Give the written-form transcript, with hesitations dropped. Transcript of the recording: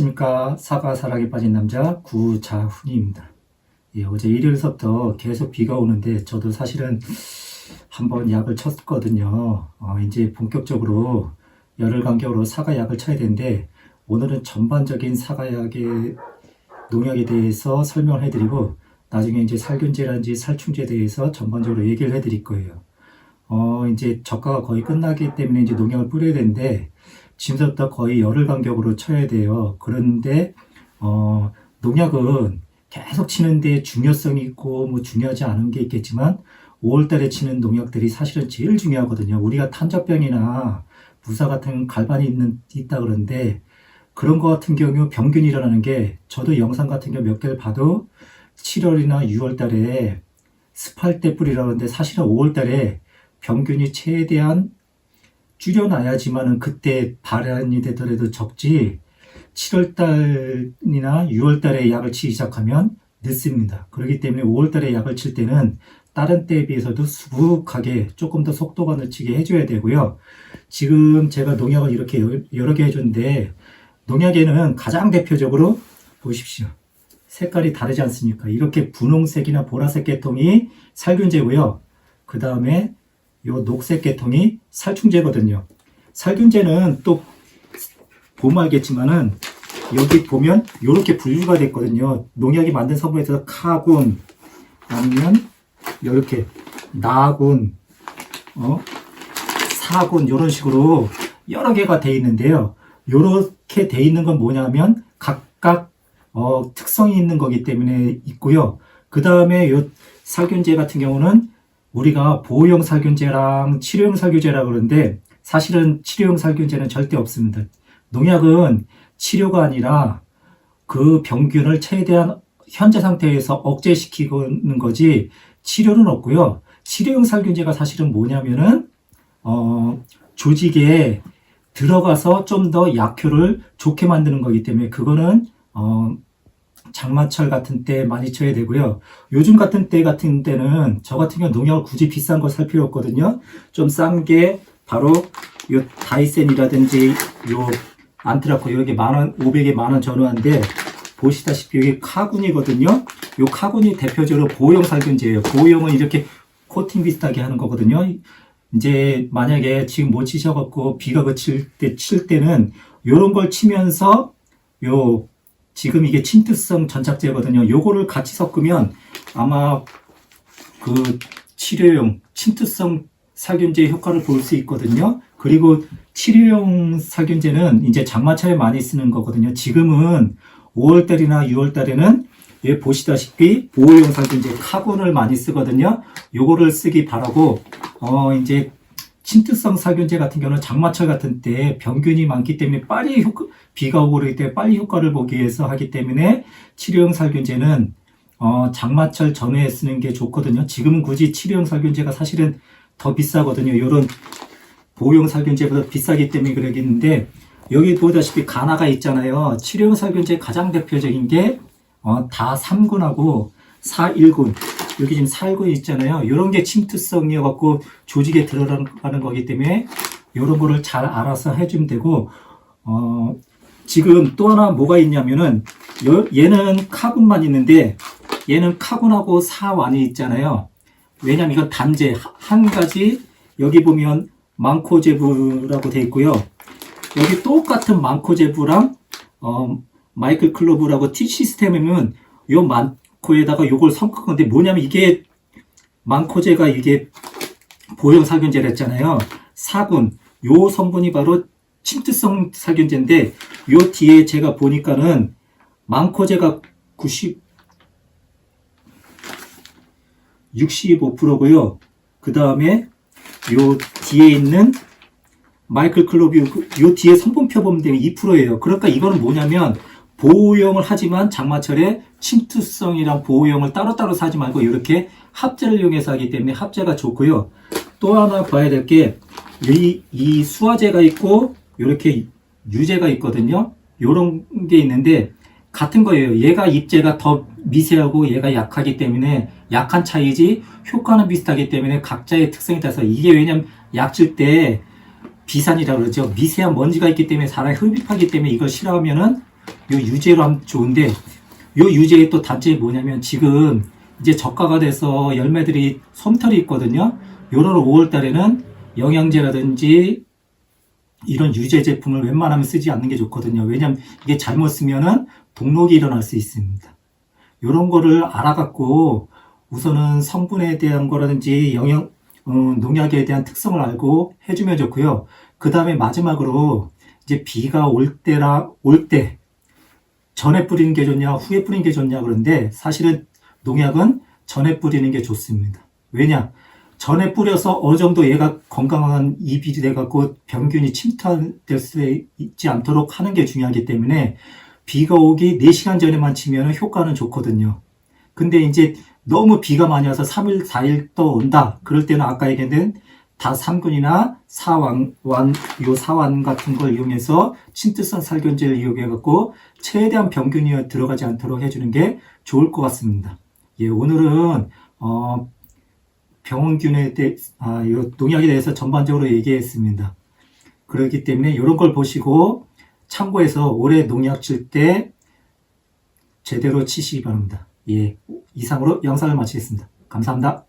안녕하십니까. 사과 사랑에 빠진 남자 구자훈입니다. 예, 어제 일요일서부터 계속 비가 오는데 저도 사실은 한번 약을 쳤거든요. 이제 본격적으로 열흘 간격으로 사과약을 쳐야 되는데 오늘은 전반적인 사과약의 농약에 대해서 설명을 해드리고 나중에 이제 살균제라든지 살충제에 대해서 전반적으로 얘기를 해드릴 거예요. 이제 적과가 거의 끝나기 때문에 이제 농약을 뿌려야 되는데 지금부터 거의 열흘 간격으로 쳐야 돼요. 그런데 농약은 계속 치는데 중요성이 있고 뭐 중요하지 않은 게 있겠지만 5월달에 치는 농약들이 사실은 제일 중요하거든요. 우리가 탄저병이나 무사 같은 갈반이 있다 그러는데 그런 거 같은 경우 병균이 일어나는 게 저도 영상 같은 경우 몇 개를 봐도 7월이나 6월달에 습할 때 뿌리라고 하는데 사실은 5월달에 병균이 최대한 줄여놔야지만은 그때 발현이 되더라도 적지 7월달이나 6월달에 약을 치기 시작하면 늦습니다. 그렇기 때문에 5월달에 약을 칠 때는 다른 때에 비해서도 수북하게 조금 더 속도가 늦추게 해줘야 되고요. 지금 제가 농약을 이렇게 여러 개 해줬는데 농약에는 가장 대표적으로 보십시오. 색깔이 다르지 않습니까? 이렇게 분홍색이나 보라색 계통이 살균제고요. 그 다음에 요 녹색 계통이 살충제거든요. 살균제는 또 보면 알겠지만은 여기 보면 이렇게 분류가 됐거든요. 농약이 만든 성분에서 카군 아니면 이렇게 나군, 사군 이런 식으로 여러 개가 돼 있는데요. 이렇게 돼 있는 건 뭐냐면 각각 특성이 있는 거기 때문에 있고요. 그 다음에 요 살균제 같은 경우는 우리가 보호용 살균제랑 치료용 살균제라 그러는데 사실은 치료용 살균제는 절대 없습니다. 농약은 치료가 아니라 그 병균을 최대한 현재 상태에서 억제시키는 거지 치료는 없고요. 치료용 살균제가 사실은 뭐냐면은 조직에 들어가서 좀 더 약효를 좋게 만드는 거기 때문에 그거는 장마철 같은 때 많이 쳐야 되고요. 요즘 같은 때는 저 같은 경우 농약을 굳이 비싼 거 살 필요 없거든요. 좀 싼 게 바로 요 다이센이라든지 요 안트라코 여기 500에 10,000원 전후한데 보시다시피 여기 카군이거든요. 요 카군이 대표적으로 보호용 살균제예요. 보호용은 이렇게 코팅 비슷하게 하는 거거든요. 이제 만약에 지금 못 치셔갖고 비가 그칠 때 칠 때는 요런 걸 치면서 요 지금 이게 침투성 전착제거든요. 요거를 같이 섞으면 아마 그 치료용 침투성 살균제 효과를 볼 수 있거든요. 그리고 치료용 살균제는 이제 장마철에 많이 쓰는 거거든요. 지금은 5월달이나 6월달에는 여기 보시다시피 보호용 살균제 카본을 많이 쓰거든요. 요거를 쓰기 바라고 이제 침투성 살균제 같은 경우는 장마철 같은 때 병균이 많기 때문에 빨리 비가 오고 그럴 때 빨리 효과를 보기 위해서 하기 때문에 치료용 살균제는 장마철 전에 쓰는 게 좋거든요. 지금은 굳이 치료용 살균제가 사실은 더 비싸거든요. 요런 보호용 살균제보다 비싸기 때문에 그러겠는데 여기 보다시피 가나가 있잖아요. 치료용 살균제 가장 대표적인 게 다 3군하고 4,1군 여기 지금 4,1군 있잖아요. 이런 게 침투성이어갖고 조직에 들어가는 거기 때문에 이런 거를 잘 알아서 해주면 되고 지금 또 하나 뭐가 있냐면은 얘는 카군만 있는데 얘는 카군하고 4완이 있잖아요. 왜냐면 이건 단제 한 가지 여기 보면 망코제부라고 돼 있고요. 여기 똑같은 망코제부랑 마이클 클로브라고 T 시스템이면 요 망코에다가 요걸 섞은 건데 뭐냐면 이게 망코제가 이게 보호용 살균제를 했잖아요. 4군 요 성분이 바로 침투성 살균제인데 요 뒤에 제가 보니까는 망코제가 65%고요. 그 다음에 요 뒤에 있는 마이클 클로브 요 뒤에 성분표 보면 되면 2%예요. 그러니까 이거는 뭐냐면 보호용을 하지만 장마철에 침투성이랑 보호용을 따로따로 사지 말고 이렇게 합제를 이용해서 하기 때문에 합제가 좋고요. 또 하나 봐야 될 게 이 수화제가 있고 이렇게 유제가 있거든요. 요런 게 있는데 같은 거예요. 얘가 입제가 더 미세하고 얘가 약하기 때문에 약한 차이지 효과는 비슷하기 때문에 각자의 특성이 따라서 이게 왜냐면 약줄 때 비산이라고 그러죠. 미세한 먼지가 있기 때문에 사람이 흡입하기 때문에 이걸 싫어하면은 요 유제로 하면 좋은데, 요 유제의 또 단점이 뭐냐면, 지금 이제 적가가 돼서 열매들이 솜털이 있거든요. 요런 5월 달에는 영양제라든지 이런 유제 제품을 웬만하면 쓰지 않는 게 좋거든요. 왜냐면 이게 잘못 쓰면은 동록이 일어날 수 있습니다. 요런 거를 알아갖고 우선은 성분에 대한 거라든지 농약에 대한 특성을 알고 해주면 좋고요. 그 다음에 마지막으로 이제 비가 올 때 전에 뿌리는 게 좋냐, 후에 뿌리는 게 좋냐 그런데 사실은 농약은 전에 뿌리는 게 좋습니다. 왜냐? 전에 뿌려서 어느 정도 얘가 건강한 잎이 돼갖고 병균이 침투될 수 있지 않도록 하는 게 중요하기 때문에 비가 오기 4시간 전에만 치면 효과는 좋거든요. 근데 이제 너무 비가 많이 와서 3일, 4일 또 온다. 그럴 때는 아까 얘기한 다3군이나 사완 같은 걸 이용해서 침투성 살균제를 이용해갖고 최대한 병균이 들어가지 않도록 해주는 게 좋을 것 같습니다. 예, 오늘은, 병원균에 대해, 농약에 대해서 전반적으로 얘기했습니다. 그렇기 때문에 이런 걸 보시고 참고해서 올해 농약 칠 때 제대로 치시기 바랍니다. 예, 이상으로 영상을 마치겠습니다. 감사합니다.